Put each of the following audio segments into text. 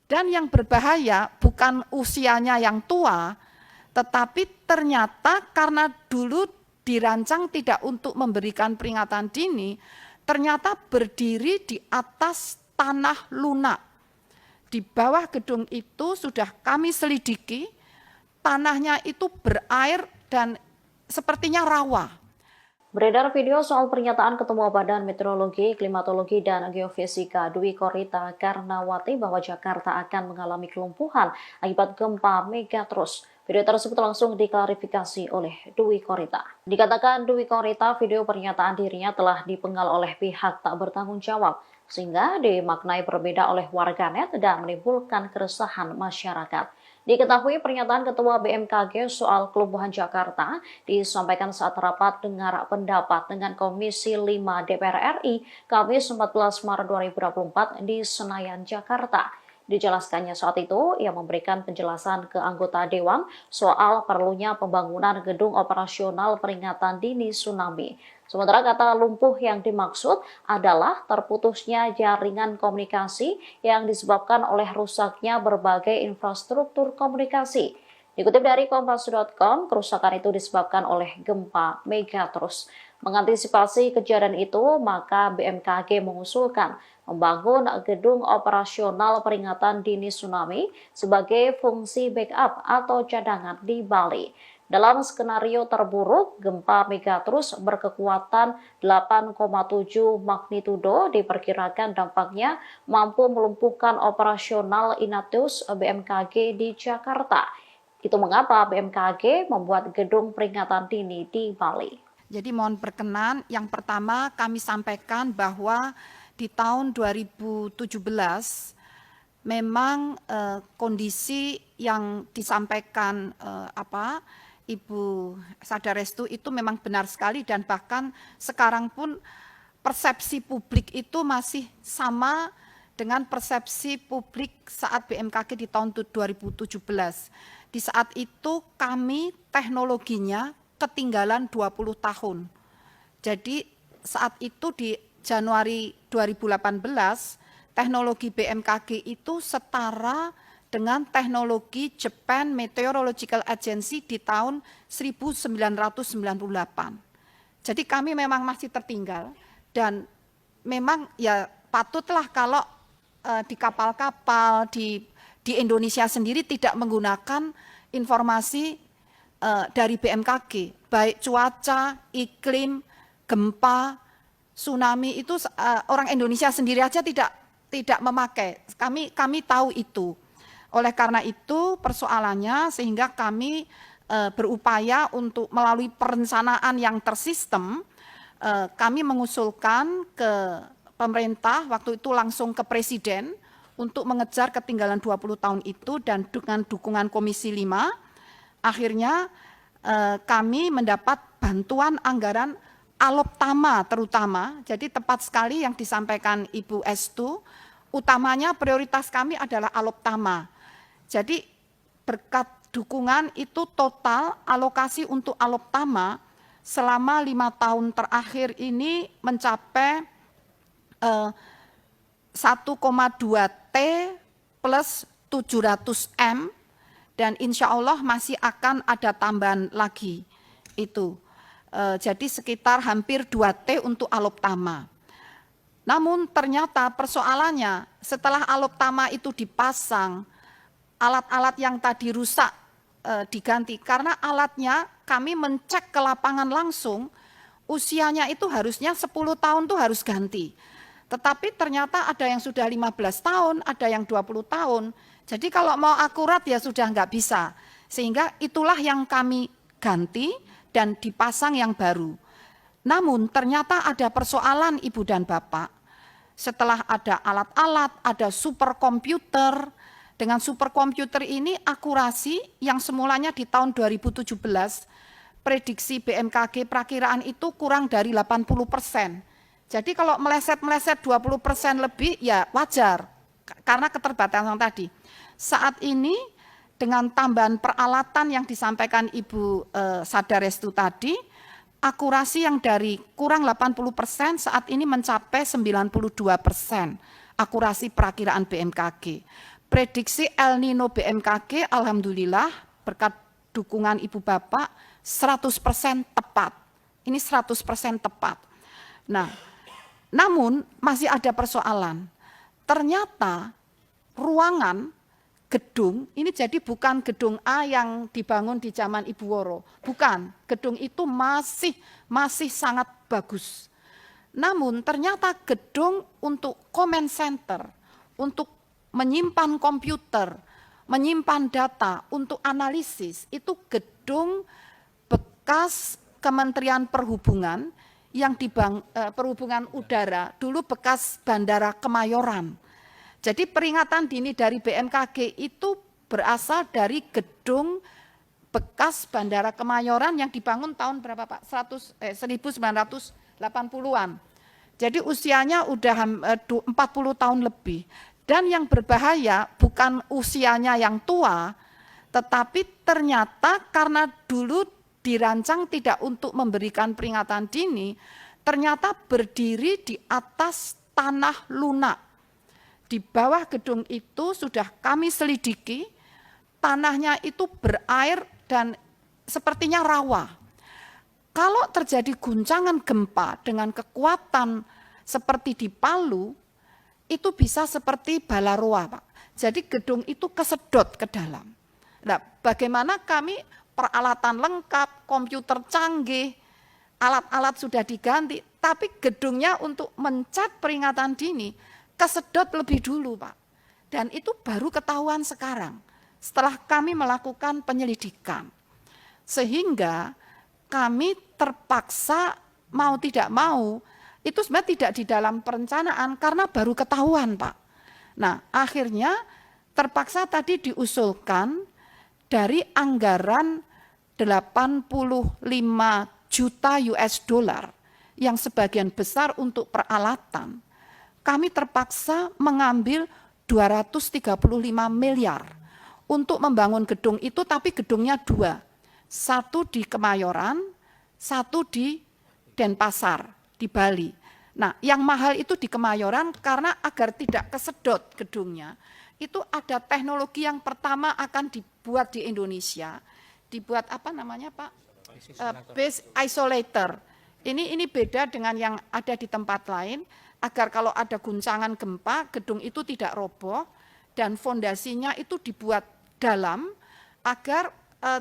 Dan yang berbahaya bukan usianya yang tua, tetapi ternyata karena dulu dirancang tidak untuk memberikan peringatan dini, ternyata berdiri di atas tanah lunak. Di bawah gedung itu sudah kami selidiki, tanahnya itu berair dan sepertinya rawa. Beredar video soal pernyataan Ketua Badan Meteorologi, Klimatologi, dan Geofisika Dwi Korita Karnawati bahwa Jakarta akan mengalami kelumpuhan akibat gempa megatrus. Video tersebut langsung diklarifikasi oleh Dwi Korita. Dikatakan Dwi Korita, video pernyataan dirinya telah dipenggal oleh pihak tak bertanggung jawab, sehingga dimaknai berbeda oleh warganet dan menimbulkan keresahan masyarakat. Diketahui pernyataan Ketua BMKG soal kelumpuhan Jakarta disampaikan saat rapat dengar pendapat dengan Komisi 5 DPR RI Kamis 14 Maret 2024 di Senayan, Jakarta. Dijelaskannya saat itu, ia memberikan penjelasan ke anggota Dewan soal perlunya pembangunan gedung operasional peringatan dini tsunami. Sementara kata lumpuh yang dimaksud adalah terputusnya jaringan komunikasi yang disebabkan oleh rusaknya berbagai infrastruktur komunikasi. Dikutip dari kompas.com, kerusakan itu disebabkan oleh gempa megatrus. Mengantisipasi kejadian itu, maka BMKG mengusulkan membangun gedung operasional peringatan dini tsunami sebagai fungsi backup atau cadangan di Bali. Dalam skenario terburuk, gempa megatrus berkekuatan 8,7 magnitudo diperkirakan dampaknya mampu melumpuhkan operasional Inateus BMKG di Jakarta. Itu mengapa BMKG membuat gedung peringatan dini di Bali. Jadi mohon perkenan, yang pertama kami sampaikan bahwa di tahun 2017 memang kondisi yang disampaikan Ibu Sadarestu itu memang benar sekali, dan bahkan sekarang pun persepsi publik itu masih sama dengan persepsi publik saat BMKG di tahun 2017. Di saat itu kami teknologinya ketinggalan 20 tahun. Jadi saat itu di Januari 2018, teknologi BMKG itu setara dengan teknologi Japan Meteorological Agency di tahun 1998. Jadi kami memang masih tertinggal, dan memang ya patutlah kalau di kapal-kapal di Indonesia sendiri tidak menggunakan informasi dari BMKG, baik cuaca, iklim, gempa, tsunami itu orang Indonesia sendiri aja tidak memakai. Kami tahu itu. Oleh karena itu persoalannya, sehingga kami berupaya untuk melalui perencanaan yang tersistem, kami mengusulkan ke pemerintah, waktu itu langsung ke Presiden, untuk mengejar ketinggalan 20 tahun itu, dan dengan dukungan Komisi 5, akhirnya kami mendapat bantuan anggaran Aloptama terutama. Jadi tepat sekali yang disampaikan Ibu Estu, utamanya prioritas kami adalah Aloptama. Jadi berkat dukungan itu total alokasi untuk Aloptama selama 5 tahun terakhir ini mencapai 1,2 T plus 700 M, dan insya Allah masih akan ada tambahan lagi itu. Jadi sekitar hampir 2 T untuk Aloptama. Namun ternyata persoalannya setelah Aloptama itu dipasang, alat-alat yang tadi rusak diganti, karena alatnya kami mencek ke lapangan langsung, usianya itu harusnya 10 tahun tuh harus ganti. Tetapi ternyata ada yang sudah 15 tahun, ada yang 20 tahun. Jadi kalau mau akurat ya sudah nggak bisa. Sehingga itulah yang kami ganti dan dipasang yang baru. Namun ternyata ada persoalan Ibu dan Bapak. Setelah ada alat-alat, ada superkomputer. Dengan superkomputer ini akurasi yang semulanya di tahun 2017, prediksi BMKG perakiraan itu kurang dari 80%. Jadi kalau meleset-meleset 20% lebih ya wajar, karena keterbatasan tadi. Saat ini dengan tambahan peralatan yang disampaikan Ibu Sadarestu tadi, akurasi yang dari kurang 80% saat ini mencapai 92% akurasi perakiraan BMKG. prediksi El Nino BMKG alhamdulillah berkat dukungan Ibu Bapak 100% tepat. Ini 100% tepat. Nah, namun masih ada persoalan. Ternyata ruangan gedung ini jadi bukan gedung A yang dibangun di zaman Ibu Woro. Bukan, gedung itu masih sangat bagus. Namun ternyata gedung untuk comment center, untuk menyimpan komputer, menyimpan data, untuk analisis, itu gedung bekas Kementerian Perhubungan yang perhubungan udara, dulu bekas Bandara Kemayoran. Jadi peringatan dini dari BMKG itu berasal dari gedung bekas Bandara Kemayoran yang dibangun tahun berapa Pak? 1980-an. Jadi usianya udah 40 tahun lebih. Dan yang berbahaya bukan usianya yang tua, tetapi ternyata karena dulu dirancang tidak untuk memberikan peringatan dini, ternyata berdiri di atas tanah lunak. Di bawah gedung itu sudah kami selidiki, tanahnya itu berair dan sepertinya rawa. Kalau terjadi guncangan gempa dengan kekuatan seperti di Palu, itu bisa seperti Balaroa, Pak. Jadi gedung itu kesedot ke dalam. Nah, bagaimana kami peralatan lengkap, komputer canggih, alat-alat sudah diganti, tapi gedungnya untuk mencat peringatan dini, kesedot lebih dulu, Pak. Dan itu baru ketahuan sekarang, setelah kami melakukan penyelidikan. Sehingga kami terpaksa mau tidak mau, itu sebenarnya tidak di dalam perencanaan karena baru ketahuan, Pak. Nah, akhirnya terpaksa tadi diusulkan dari anggaran 85 juta US dollar yang sebagian besar untuk peralatan. Kami terpaksa mengambil 235 miliar untuk membangun gedung itu, tapi gedungnya dua. Satu di Kemayoran, satu di Denpasar, di Bali. Nah, yang mahal itu di Kemayoran karena agar tidak kesedot gedungnya, itu ada teknologi yang pertama akan dibuat di Indonesia. Dibuat apa namanya Pak? Base isolator. Ini beda dengan yang ada di tempat lain, agar kalau ada guncangan gempa, gedung itu tidak roboh dan fondasinya itu dibuat dalam agar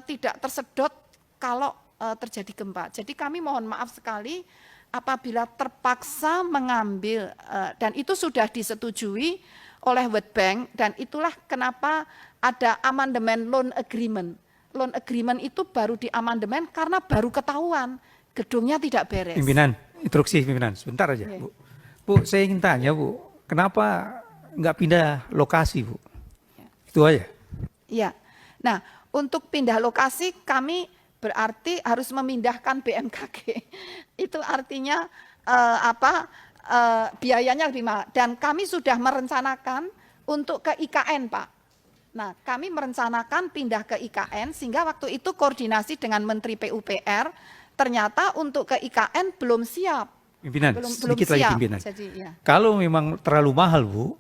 tidak tersedot kalau terjadi gempa. Jadi kami mohon maaf sekali apabila terpaksa mengambil, dan itu sudah disetujui oleh World Bank, dan itulah kenapa ada amandemen loan agreement. Loan agreement itu baru diamandemen karena baru ketahuan gedungnya tidak beres. Pimpinan, instruksi pimpinan, sebentar aja, Bu. Bu, saya ingin tanya, Bu, kenapa nggak pindah lokasi, Bu? Itu aja. Iya. Nah, untuk pindah lokasi kami berarti harus memindahkan BMKG. Itu artinya biayanya lebih mahal. Dan kami sudah merencanakan untuk ke IKN, Pak. Nah, kami merencanakan pindah ke IKN sehingga waktu itu koordinasi dengan Menteri PUPR, ternyata untuk ke IKN belum siap. Pimpinan, sedikit lagi pimpinan. Jadi, ya. Kalau memang terlalu mahal, Bu,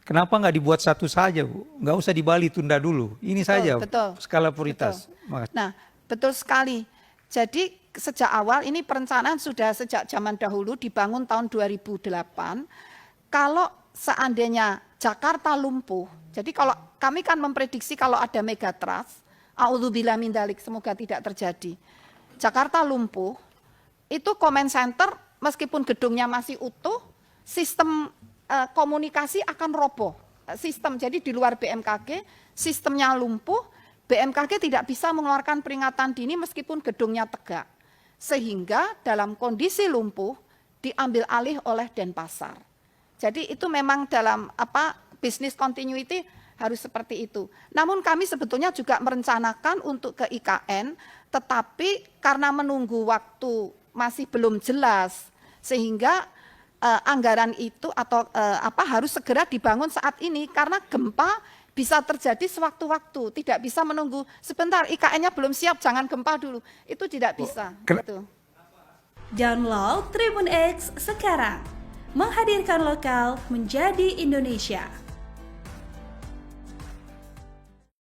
kenapa nggak dibuat satu saja, Bu? Nggak usah di Bali, tunda dulu. Ini saja, betul, skala prioritas. Nah, betul sekali. Jadi sejak awal ini perencanaan sudah sejak zaman dahulu dibangun tahun 2008. Kalau seandainya Jakarta lumpuh, jadi kalau kami kan memprediksi kalau ada megatrust, a'udzubillah min dzalik, semoga tidak terjadi. Jakarta lumpuh, itu comment center meskipun gedungnya masih utuh, sistem komunikasi akan roboh. Sistem, jadi di luar BMKG, sistemnya lumpuh, BMKG tidak bisa mengeluarkan peringatan dini meskipun gedungnya tegak. Sehingga dalam kondisi lumpuh diambil alih oleh Denpasar. Jadi itu memang dalam business continuity harus seperti itu. Namun kami sebetulnya juga merencanakan untuk ke IKN, tetapi karena menunggu waktu masih belum jelas, sehingga anggaran itu atau harus segera dibangun saat ini karena gempa bisa terjadi sewaktu-waktu, tidak bisa menunggu sebentar IKN-nya belum siap, jangan gempa dulu, itu tidak bisa. Gitu. Download Tribun X sekarang, menghadirkan lokal menjadi Indonesia.